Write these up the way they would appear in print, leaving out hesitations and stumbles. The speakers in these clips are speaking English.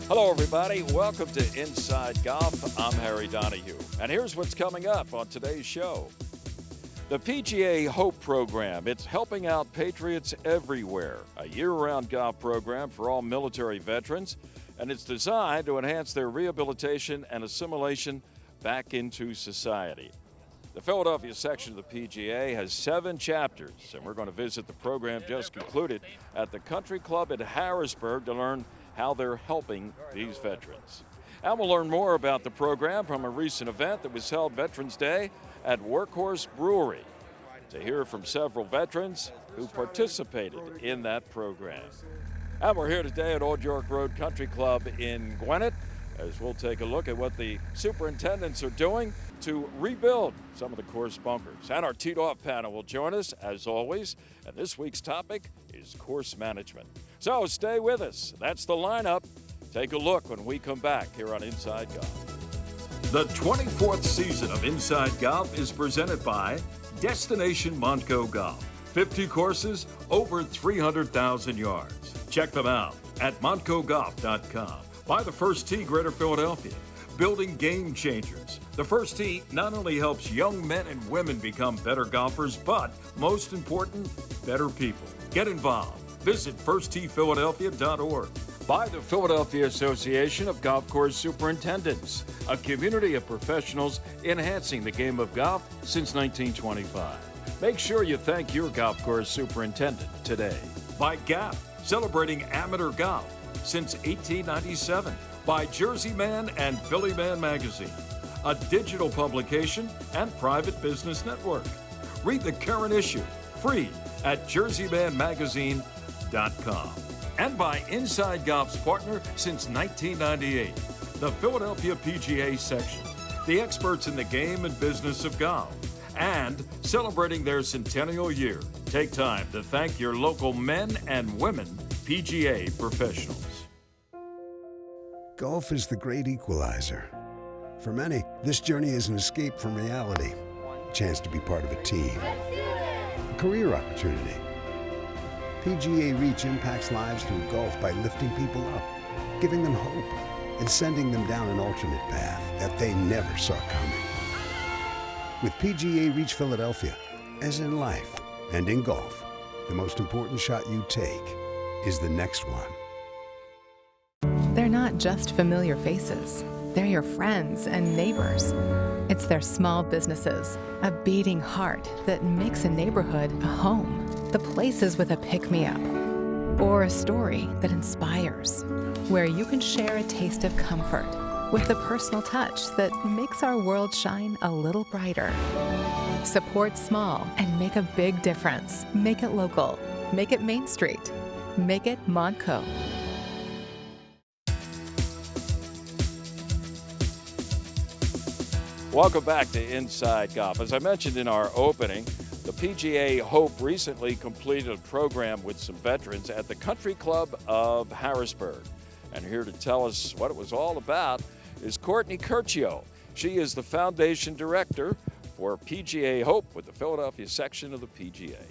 Hello, everybody. Welcome to Inside Golf. I'm Harry Donahue. And here's what's coming up on today's show. The PGA Hope Program. It's helping out patriots everywhere. A year-round golf program for all military veterans. And it's designed to enhance their rehabilitation and assimilation back into society. The Philadelphia section of the PGA has 7 chapters, and we're going to visit the program just concluded at the Country Club at Harrisburg to learn how they're helping these veterans. And we'll learn more about the program from a recent event that was held Veterans Day at Workhorse Brewery to hear from several veterans who participated in that program. And we're here today at Old York Road Country Club in Gwinnett as we'll take a look at what the superintendents are doing to rebuild some of the course bunkers. And our teed-off panel will join us, as always, and this week's topic is course management. So stay with us. That's the lineup. Take a look when we come back here on Inside Golf. The 24th season of Inside Golf is presented by Destination Montco Golf. 50 courses, over 300,000 yards. Check them out at montcogolf.com. By the First Tee Greater Philadelphia, building game changers. The First Tee not only helps young men and women become better golfers, but most important, better people. Get involved. Visit firstteephiladelphia.org. By the Philadelphia Association of Golf Course Superintendents, a community of professionals enhancing the game of golf since 1925. Make sure you thank your golf course superintendent today. By Gap, celebrating amateur golf since 1897. By Jersey Man and Philly Man Magazine, a digital publication and private business network. Read the current issue, free, at jerseymanmagazine.com. And by Inside Golf's partner since 1998, the Philadelphia PGA Section, the experts in the game and business of golf. And celebrating their centennial year, take time to thank your local men and women PGA professionals. Golf is the great equalizer. For many, this journey is an escape from reality, a chance to be part of a team, a career opportunity. PGA Reach impacts lives through golf by lifting people up, giving them hope, and sending them down an alternate path that they never saw coming. With PGA Reach Philadelphia, as in life and in golf, the most important shot you take is the next one. They're not just familiar faces. They're your friends and neighbors. It's their small businesses, a beating heart that makes a neighborhood a home. The places with a pick-me-up or a story that inspires, where you can share a taste of comfort with a personal touch that makes our world shine a little brighter. Support small and make a big difference. Make it local. Make it Main Street. Make it Montco. Welcome back to Inside Golf. As I mentioned in our opening, the PGA Hope recently completed a program with some veterans at the Country Club of Harrisburg. And here to tell us what it was all about is Courtney Curcio. She is the Foundation Director for PGA Hope with the Philadelphia section of the PGA.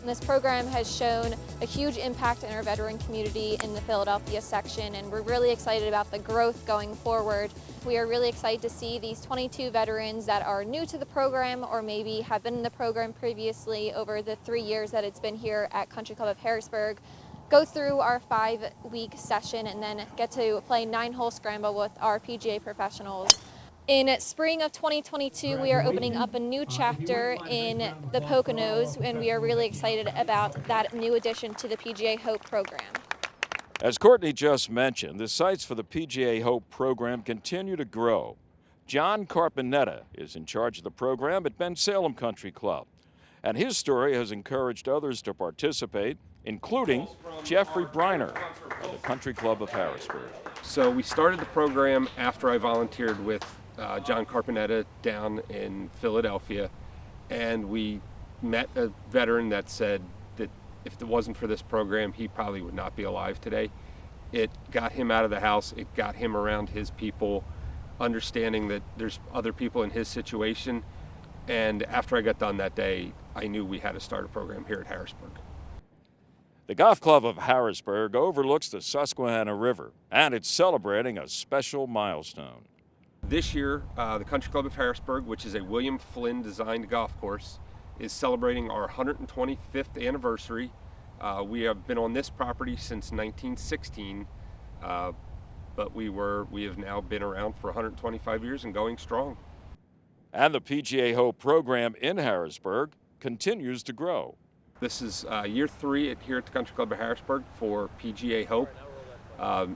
This program has shown a huge impact in our veteran community in the Philadelphia section, and we're really excited about the growth going forward. We are really excited to see these 22 veterans that are new to the program or maybe have been in the program previously over the 3 years that it's been here at Country Club of Harrisburg go through our 5-week session and then get to play 9-hole scramble with our PGA professionals. In spring of 2022, we are opening up a new chapter in the Poconos, and we are really excited about that new addition to the PGA Hope program. As Courtney just mentioned, the sites for the PGA Hope program continue to grow. John Carpinetta is in charge of the program at Ben Salem Country Club, and his story has encouraged others to participate, including Jeffrey Briner of the Country Club of Harrisburg. So we started the program after I volunteered with John Carpinetta down in Philadelphia, and we met a veteran that said that if it wasn't for this program, he probably would not be alive today. It got him out of the house, it got him around his people, understanding that there's other people in his situation, and after I got done that day, I knew we had to start a program here at Harrisburg. The Golf Club of Harrisburg overlooks the Susquehanna River, and it's celebrating a special milestone. This year, the Country Club of Harrisburg, which is a William Flynn designed golf course, is celebrating our 125th anniversary. We have been on this property since 1916, but we have now been around for 125 years and going strong. And the PGA Hope program in Harrisburg continues to grow. This is year 3 here at the Country Club of Harrisburg for PGA Hope.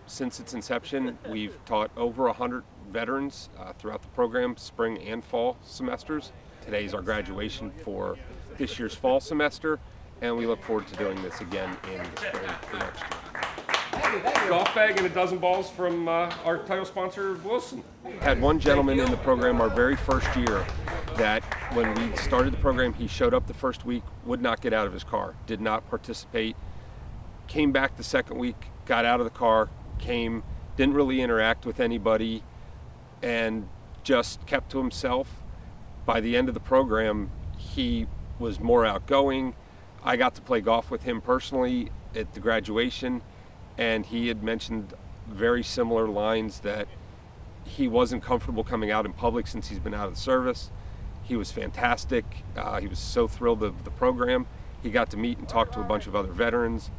Since its inception, we've taught over 100 veterans throughout the program, spring and fall semesters. Today is our graduation for this year's fall semester, and we look forward to doing this again in the spring for next year. Golf bag and a dozen balls from our title sponsor, Wilson. Had one gentleman in the program our very first year that when we started the program, he showed up the first week, would not get out of his car, did not participate, came back the second week, got out of the car, didn't really interact with anybody, and just kept to himself. By the end of the program, he was more outgoing. I got to play golf with him personally at the graduation, and he had mentioned very similar lines that he wasn't comfortable coming out in public since he's been out of the service. He was fantastic. He was so thrilled of the program. He got to meet and talk to a bunch of other veterans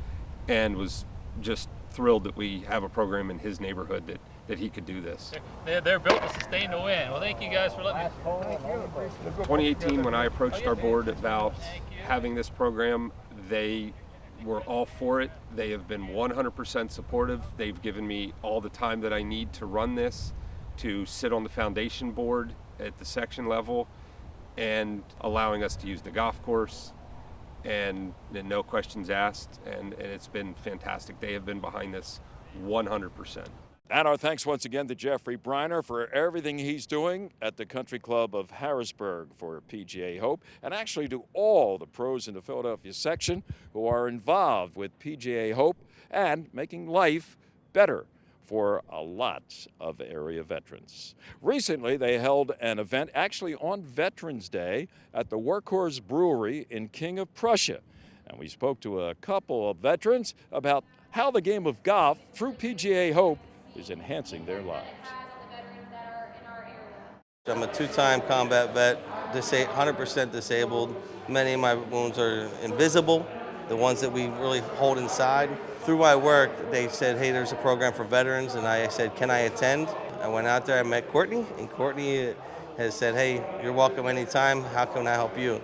and was just thrilled that we have a program in his neighborhood that he could do this. They're built to sustain the wind. Well, thank you guys for letting me. 2018, when I approached our board about having this program, they were all for it. They have been 100% supportive. They've given me all the time that I need to run this, to sit on the foundation board at the section level, and allowing us to use the golf course, and no questions asked, and it's been fantastic. They have been behind this 100%. And our thanks once again to Jeffrey Briner for everything he's doing at the Country Club of Harrisburg for PGA Hope, and actually to all the pros in the Philadelphia section who are involved with PGA Hope and making life better for a lot of area veterans. Recently, they held an event actually on Veterans Day at the Workhorse Brewery in King of Prussia. And we spoke to a couple of veterans about how the game of golf through PGA Hope is enhancing their lives. I'm a two-time combat vet, 100% disabled. Many of my wounds are invisible, the ones that we really hold inside. Through my work, they said, hey, there's a program for veterans, and I said, can I attend? I went out there, I met Courtney, and Courtney has said, hey, you're welcome anytime, how can I help you?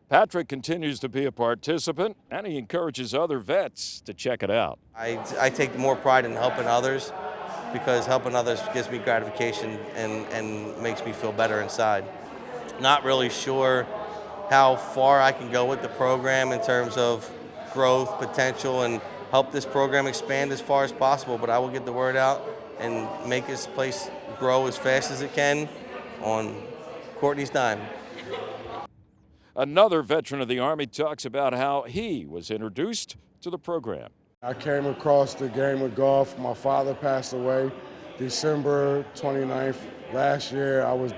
Patrick continues to be a participant, and he encourages other vets to check it out. I take more pride in helping others, because helping others gives me gratification and makes me feel better inside. Not really sure how far I can go with the program in terms of growth potential and help this program expand as far as possible, but I will get the word out and make this place grow as fast as it can on Courtney's dime. Another veteran of the Army talks about how he was introduced to the program. I came across the game of golf. My father passed away December 29th last year. I was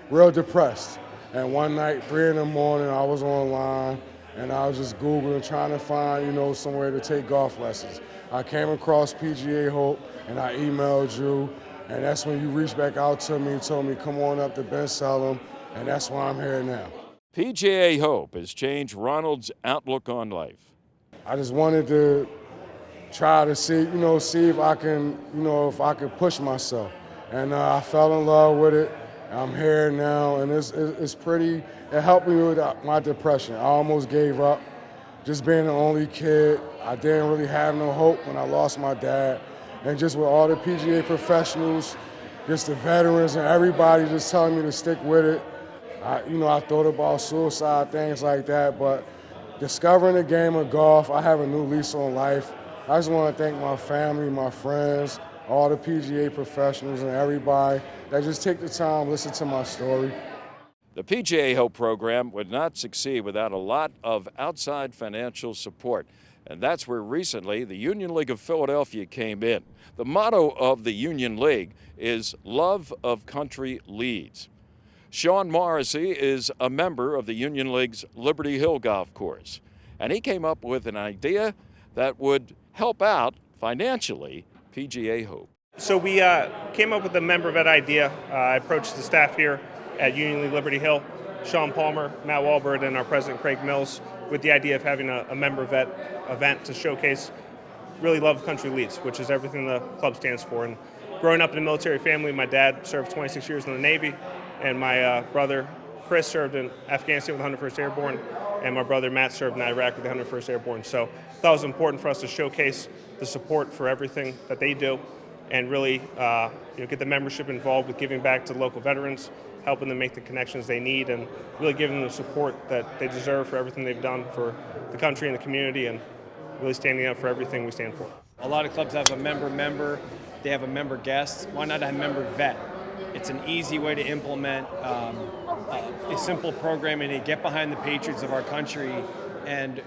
real depressed. And one night, 3 in the morning, I was online and I was just Googling, trying to find, somewhere to take golf lessons. I came across PGA Hope and I emailed you, and that's when you reached back out to me and told me, come on up to Ben Salem, and that's why I'm here now. PGA Hope has changed Ronald's outlook on life. I just wanted to try to see if I can, if I could push myself. And I fell in love with it. I'm here now, and it helped me with my depression. I almost gave up. Just being the only kid, I didn't really have no hope when I lost my dad. And just with all the PGA professionals, just the veterans and everybody just telling me to stick with it. I thought about suicide, things like that, but discovering the game of golf, I have a new lease on life. I just want to thank my family, my friends, all the PGA professionals and everybody that just take the time to listen to my story. The PGA Hope program would not succeed without a lot of outside financial support. And that's where recently the Union League of Philadelphia came in. The motto of the Union League is Love of Country Leads. Sean Morrissey is a member of the Union League's Liberty Hill Golf Course. and he came up with an idea that would help out financially PGA Hope. So we came up with a member vet idea. I approached the staff here at Union League Liberty Hill, Sean Palmer, Matt Walbert, and our president Craig Mills, with the idea of having a member vet event to showcase really love country leads, which is everything the club stands for. And growing up in a military family, my dad served 26 years in the Navy, and my brother Chris served in Afghanistan with the 101st Airborne, and my brother Matt served in Iraq with the 101st Airborne. So I thought it was important for us to showcase the support for everything that they do, and really get the membership involved with giving back to local veterans, helping them make the connections they need, and really giving them the support that they deserve for everything they've done for the country and the community, and really standing up for everything we stand for. A lot of clubs have a member, they have a member guest. Why not have a member vet? It's an easy way to implement a simple program and to get behind the patriots of our country. And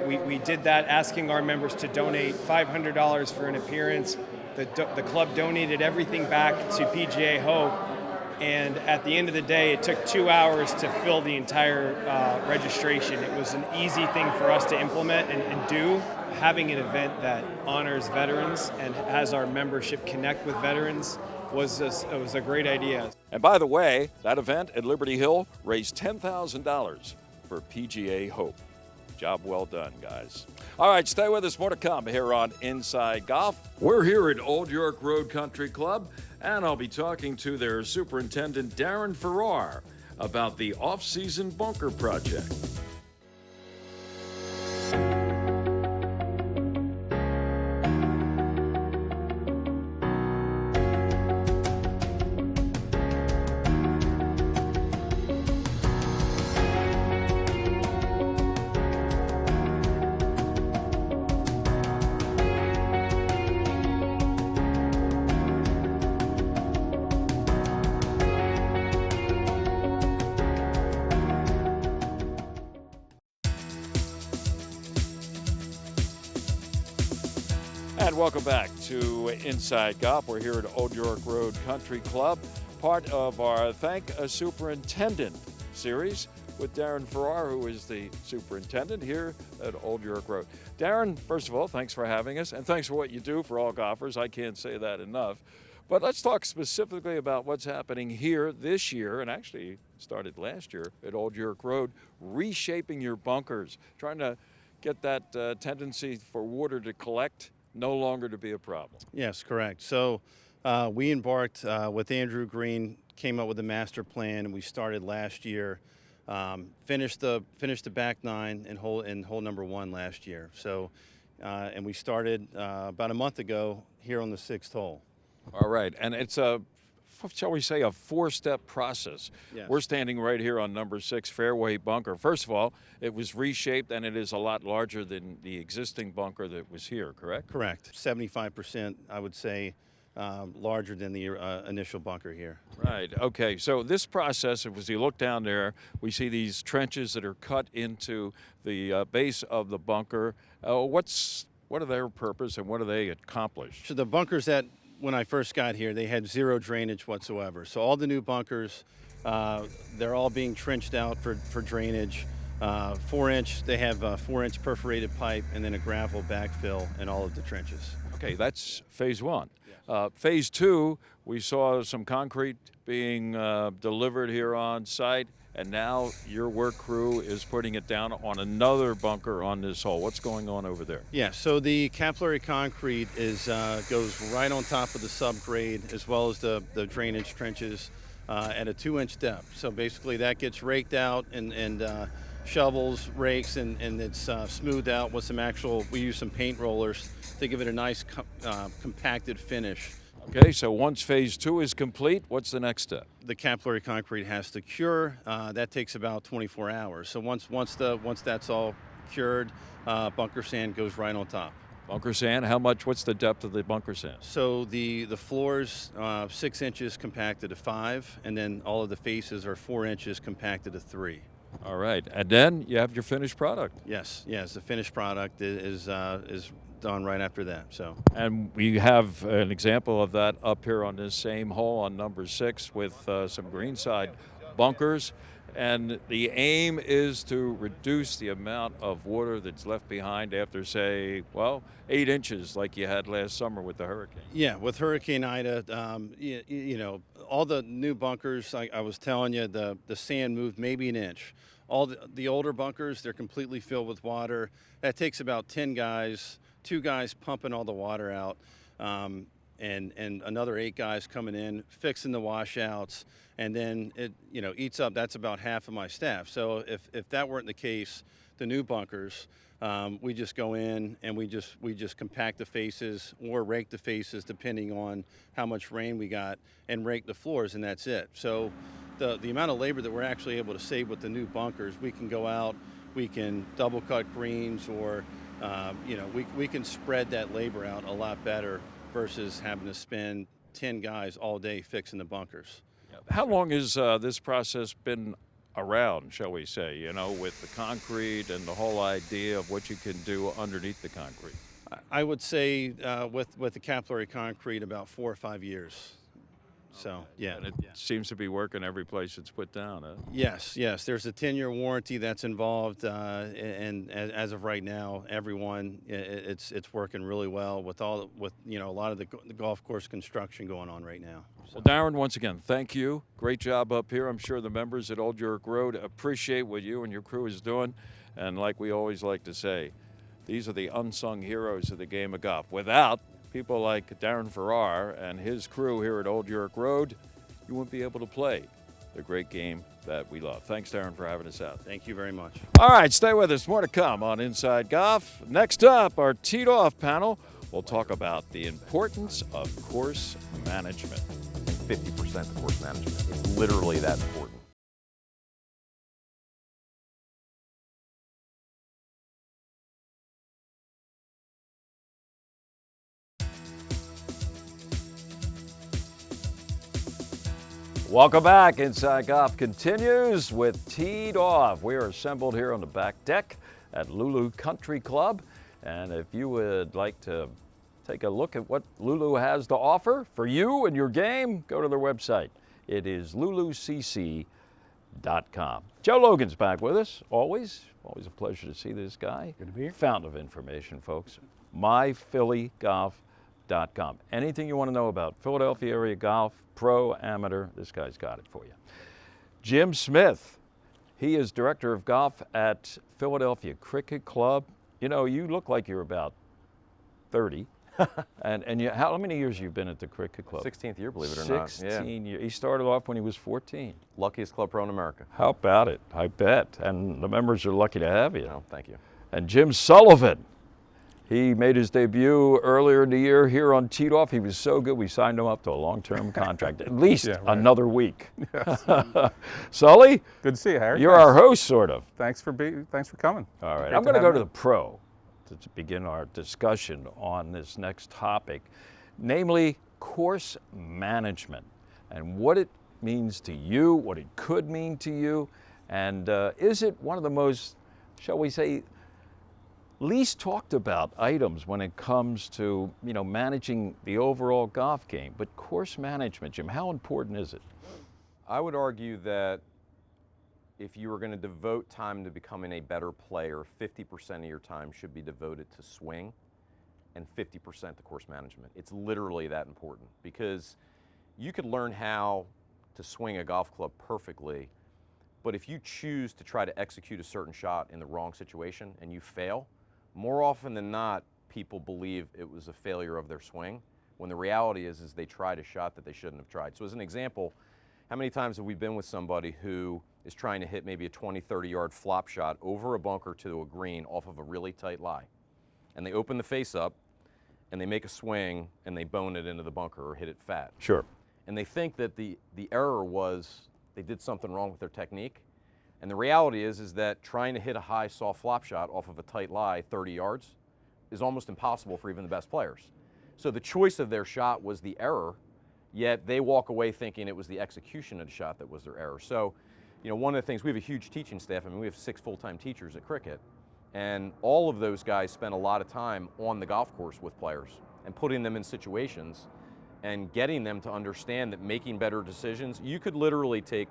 we did that, asking our members to donate $500 for an appearance. The club donated everything back to PGA Hope, and at the end of the day, it took 2 hours to fill the entire registration. It was an easy thing for us to implement and do. Having an event that honors veterans and has our membership connect with veterans was a great idea. And by the way, that event at Liberty Hill raised $10,000 for PGA Hope. Job well done, guys. All right, stay with us. More to come here on Inside Golf. We're here at Old York Road Country Club, and I'll be talking to their superintendent, Darren Farrar, about the off-season bunker project. And welcome back to Inside Golf. We're here at Old York Road Country Club, part of our Thank a Superintendent series with Darren Farrar, who is the superintendent here at Old York Road. Darren, first of all, thanks for having us, and thanks for what you do for all golfers. I can't say that enough. But let's talk specifically about what's happening here this year, and actually started last year at Old York Road, reshaping your bunkers, trying to get that tendency for water to collect no longer to be a problem. Yes, correct. So we embarked with Andrew Green, came up with a master plan, and we started last year. Finished the back nine in hole number 1 last year. So and we started about a month ago here on the 6th hole. All right, and it's shall we say, a 4-step process. Yes. We're standing right here on number 6 fairway bunker. First of all, it was reshaped, and it is a lot larger than the existing bunker that was here, correct? Correct. 75%, I would say, larger than the initial bunker here. Right, okay. So this process, as you look down there, we see these trenches that are cut into the base of the bunker. What are their purpose, and what do they accomplish? So the bunkers that when I first got here, they had zero drainage whatsoever. So all the new bunkers, they're all being trenched out for drainage. 4-inch, they have a 4-inch perforated pipe and then a gravel backfill in all of the trenches. Okay, that's phase 1. Phase 2, we saw some concrete being delivered here on site, and now your work crew is putting it down on another bunker on this hole. What's going on over there? Yeah, so the capillary concrete goes right on top of the subgrade, as well as the drainage trenches at a 2-inch depth. So basically that gets raked out and shovels, rakes, and it's smoothed out with we use some paint rollers to give it a nice compacted finish. Okay, so once phase 2 is complete, what's the next step? The capillary concrete has to cure. That takes about 24 hours. So once that's all cured, bunker sand goes right on top. Bunker sand, how much, what's the depth of the bunker sand? So the floors, 6 inches compacted to 5, and then all of the faces are 4 inches compacted to 3. All right, and then you have your finished product. Yes, the finished product is done right after that. So, and we have an example of that up here on this same hole on number 6 with some greenside bunkers. And the aim is to reduce the amount of water that's left behind after, say, well, 8 inches like you had last summer with the hurricane. Yeah, with Hurricane Ida, you know, all the new bunkers, I was telling you, the sand moved maybe an inch. All the older bunkers, they're completely filled with water. That takes about 10 guys, 2 guys pumping all the water out, and another 8 guys coming in, fixing the washouts, and then it, you know, eats up. That's about half of my staff. So if that weren't the case, the new bunkers, we just go in and we just compact the faces or rake the faces depending on how much rain we got, and rake the floors, and that's it. So the amount of labor that we're actually able to save with the new bunkers, we can go out, we can double cut greens, or you know, we can spread that labor out a lot better versus having to spend 10 guys all day fixing the bunkers. How long has this process been around, shall we say, you know, with the concrete and the whole idea of what you can do underneath the concrete? I would say with the capillary concrete, about 4 or 5 years. So, yeah. And it seems to be working every place it's put down, huh? Yes. There's a 10-year warranty that's involved, and as of right now, everyone, it's working really well with you know, a lot of the golf course construction going on right now. So. Well, Darren, once again, thank you. Great job up here. I'm sure the members at Old York Road appreciate what you and your crew is doing. And like we always like to say, these are the unsung heroes of the game of golf. Without people like Darren Farrar and his crew here at Old York Road, you wouldn't be able to play the great game that we love. Thanks, Darren, for having us out. Thank you very much. All right, stay with us. More to come on Inside Golf. Next up, our Teed Off panel. We'll talk about the importance of course management. 50% of course management. It's literally that important. Welcome back. Inside Golf continues with Teed Off. We are assembled here on the back deck at Lulu Country Club. And if you would like to take a look at what Lulu has to offer for you and your game, go to their website. It is lulucc.com. Joe Logan's back with us, always a pleasure to see this guy. Good to be here. Fountain of information, folks. myphillygolf.com. Anything you want to know about Philadelphia area golf, pro, amateur, this guy's got it for you. Jim Smith, he is director of golf at Philadelphia Cricket Club. You know, you look like you're about 30. and you, how many years you've been at the Cricket Club? 16th year, believe it or not. 16 years. He started off when he was 14. Luckiest club pro in America. How about it? I bet. And the members are lucky to have you. Oh, thank you. And Jim Sullivan, he made his debut earlier in the year here on Teed Off. He was so good, we signed him up to a long-term contract, at least another week. Yes. Sully? Good to see you, Harry. You're our host, sort of. Thanks for coming. All right. Great I'm going to go have to me. the pro to begin our discussion on this next topic, namely course management and what it means to you, what it could mean to you, and is it one of the most, shall we say, least talked about items when it comes to, you know, managing the overall golf game. But course management, Jim, how important is it? I would argue that if you were going to devote time to becoming a better player, 50% of your time should be devoted to swing and 50% to course management. It's literally that important, because you could learn how to swing a golf club perfectly, but if you choose to try to execute a certain shot in the wrong situation and you fail, more often than not, people believe it was a failure of their swing, when the reality is they tried a shot that they shouldn't have tried. So as an example, how many times have we been with somebody who is trying to hit maybe a 20, 30-yard flop shot over a bunker to a green off of a really tight lie, and they open the face up, and they make a swing, and they bone it into the bunker or hit it fat. Sure. And they think that the error was they did something wrong with their technique. And the reality is that trying to hit a high, soft flop shot off of a tight lie 30 yards is almost impossible for even the best players. So the choice of their shot was the error, yet they walk away thinking it was the execution of the shot that was their error. So, you know, one of the things, we have a huge teaching staff. I mean, we have 6 full-time teachers at cricket, and all of those guys spend a lot of time on the golf course with players and putting them in situations and getting them to understand that making better decisions, you could literally take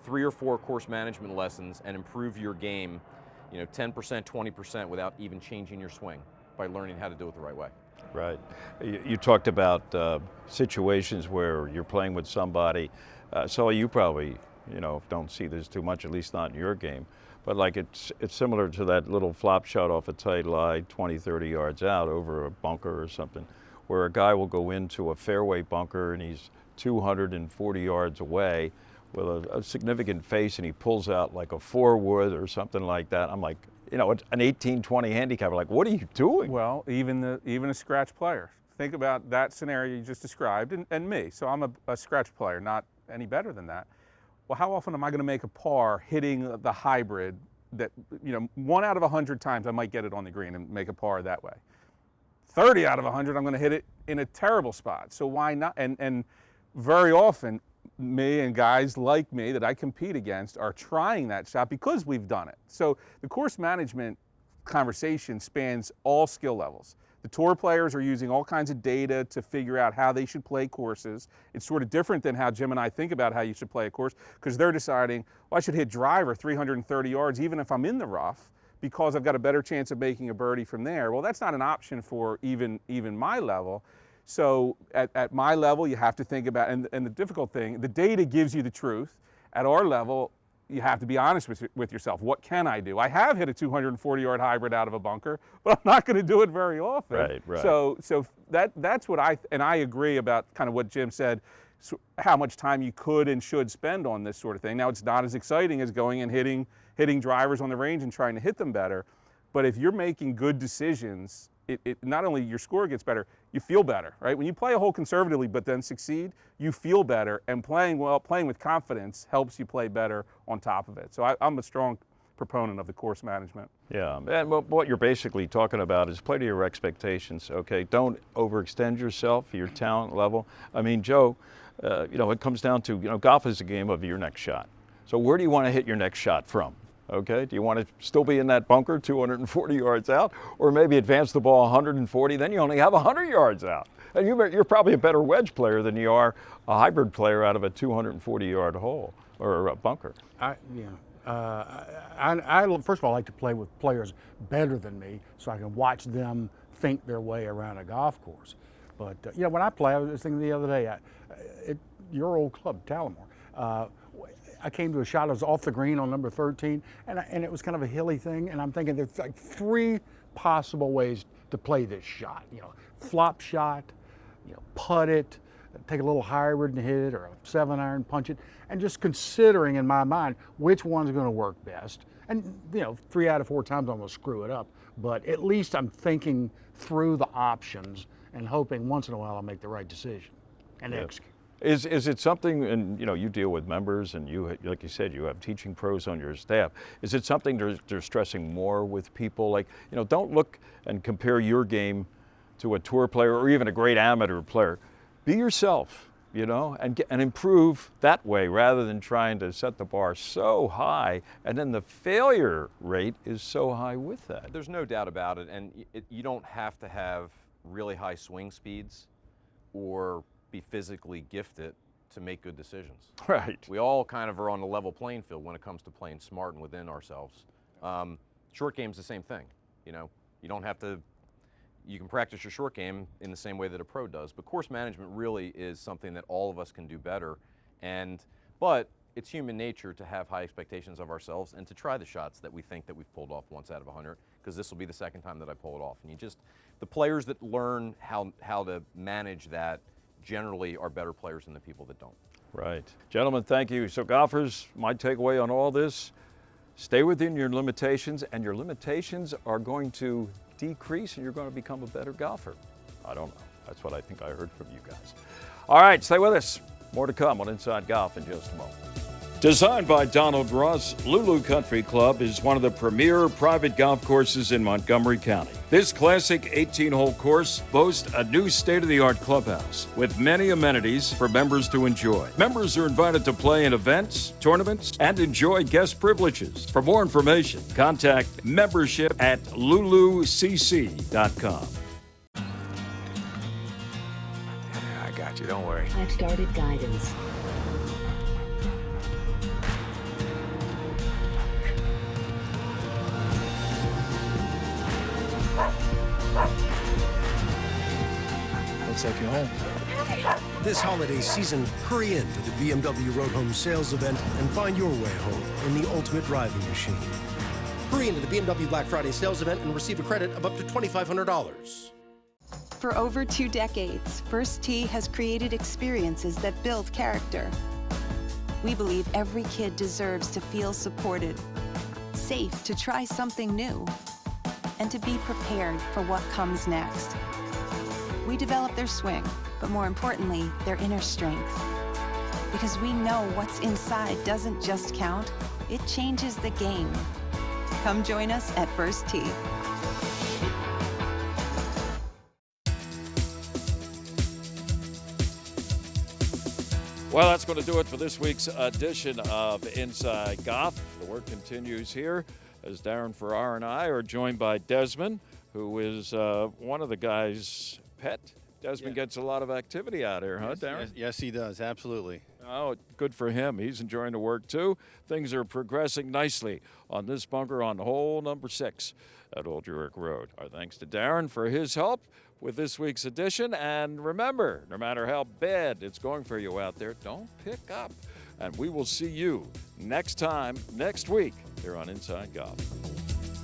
3 or 4 course management lessons and improve your game, 10%, 20% without even changing your swing by learning how to do it the right way. Right. You talked about situations where you're playing with somebody. So you probably, don't see this too much, at least not in your game. But like it's similar to that little flop shot off a tight lie 20, 30 yards out over a bunker or something, where a guy will go into a fairway bunker and he's 240 yards away with a significant face, and he pulls out like a 4-wood or something like that. I'm like, an 18-20 handicapper, like, what are you doing? Well, even a scratch player. Think about that scenario you just described, and me. So I'm a scratch player, not any better than that. Well, how often am I going to make a par hitting the hybrid that, 1 out of 100 times I might get it on the green and make a par that way. 30 out of 100, I'm going to hit it in a terrible spot. So why not? And very often, me and guys like me that I compete against are trying that shot because we've done it. So the course management conversation spans all skill levels. The tour players are using all kinds of data to figure out how they should play courses. It's sort of different than how Jim and I think about how you should play a course, because they're deciding, well, I should hit driver 330 yards even if I'm in the rough, because I've got a better chance of making a birdie from there. Well, that's not an option for even my level. So at my level, you have to think about, and the difficult thing, the data gives you the truth. At our level, you have to be honest with yourself. What can I do? I have hit a 240-yard hybrid out of a bunker, but I'm not going to do it very often. Right. So that's what I agree about kind of what Jim said, how much time you could and should spend on this sort of thing. Now, it's not as exciting as going and hitting drivers on the range and trying to hit them better, but if you're making good decisions, it not only your score gets better, you feel better, right? When you play a hole conservatively but then succeed, you feel better, and playing with confidence helps you play better on top of it. So I'm a strong proponent of the course management. Yeah, and what you're basically talking about is play to your expectations, okay? Don't overextend yourself, your talent level. I mean, Joe, it comes down to, golf is a game of your next shot. So where do you want to hit your next shot from? Okay, do you want to still be in that bunker 240 yards out, or maybe advance the ball 140, then you only have 100 yards out? And you're probably a better wedge player than you are a hybrid player out of a 240-yard hole or a bunker. I first of all like to play with players better than me so I can watch them think their way around a golf course. But, when I play, I was thinking the other day, your old club, Talamore, I came to a shot, I was off the green on number 13, and it was kind of a hilly thing, and I'm thinking there's like 3 possible ways to play this shot. Flop shot, putt it, take a little hybrid and hit it, or a 7-iron, punch it, and just considering in my mind which one's going to work best. And 3 out of 4 times I'm going to screw it up, but at least I'm thinking through the options and hoping once in a while I'll make the right decision and execute. Is it something, and you deal with members, and you, like you said, you have teaching pros on your staff. Is it something they're stressing more with people? Like, don't look and compare your game to a tour player or even a great amateur player. Be yourself, and improve that way rather than trying to set the bar so high, and then the failure rate is so high with that. There's no doubt about it, and you don't have to have really high swing speeds or be physically gifted to make good decisions. Right. We all kind of are on a level playing field when it comes to playing smart and within ourselves. Short game's the same thing. You don't have to, you can practice your short game in the same way that a pro does, but course management really is something that all of us can do better. But it's human nature to have high expectations of ourselves and to try the shots that we think that we've pulled off once out of 100, because this will be the second time that I pull it off. And the players that learn how to manage that generally are better players than the people that don't. Right. Gentlemen, thank you. So golfers, my takeaway on all this, stay within your limitations, and your limitations are going to decrease and you're going to become a better golfer. I don't know. That's what I think I heard from you guys. All right, stay with us. More to come on Inside Golf in just a moment. Designed by Donald Ross, Lulu Country Club is one of the premier private golf courses in Montgomery County. This classic 18-hole course boasts a new state-of-the-art clubhouse with many amenities for members to enjoy. Members are invited to play in events, tournaments, and enjoy guest privileges. For more information, contact membership@lulucc.com. I got you, don't worry. I've started guidance. take you home. This holiday season, hurry in to the BMW Road Home sales event and find your way home in the ultimate driving machine. Hurry into the BMW Black Friday sales event and receive a credit of up to $2,500. For over 2 decades, First Tee has created experiences that build character. We believe every kid deserves to feel supported, safe to try something new, and to be prepared for what comes next. We develop their swing, but more importantly, their inner strength. Because we know what's inside doesn't just count, it changes the game. Come join us at First Tee. Well, that's going to do it for this week's edition of Inside Golf. The work continues here as Darren Farrar and I are joined by Desmond, who is one of the guys' pet. Desmond gets a lot of activity out here, huh, Darren? Yes, he does, absolutely. Oh, good for him. He's enjoying the work, too. Things are progressing nicely on this bunker on hole number 6 at Old Jurek Road. Our thanks to Darren for his help with this week's edition. And remember, no matter how bad it's going for you out there, don't pick up. And we will see you next week here on Inside Golf.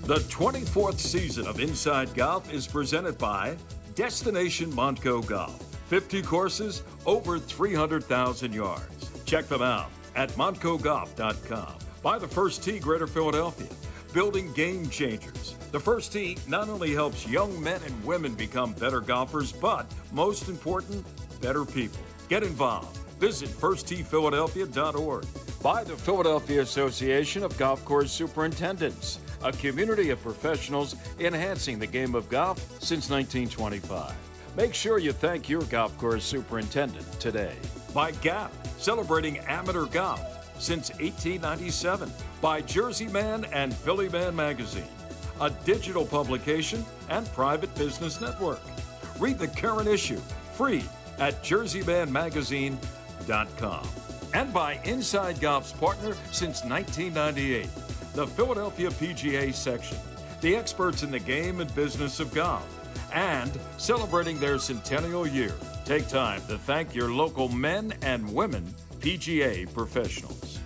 The 24th season of Inside Golf is presented by Destination Montco Golf. 50 courses, over 300,000 yards. Check them out at montcogolf.com. By the First Tee Greater Philadelphia, building game changers. The First Tee not only helps young men and women become better golfers, but most important, better people. Get involved. Visit firstteephiladelphia.org. By the Philadelphia Association of Golf Course Superintendents, a community of professionals enhancing the game of golf since 1925. Make sure you thank your golf course superintendent today. By Gap, celebrating amateur golf since 1897. By Jersey Man and Philly Man Magazine, a digital publication and private business network. Read the current issue free at jerseymanmagazine.com. And by Inside Golf's partner since 1998, the Philadelphia PGA Section, the experts in the game and business of golf, and celebrating their centennial year. Take time to thank your local men and women PGA professionals.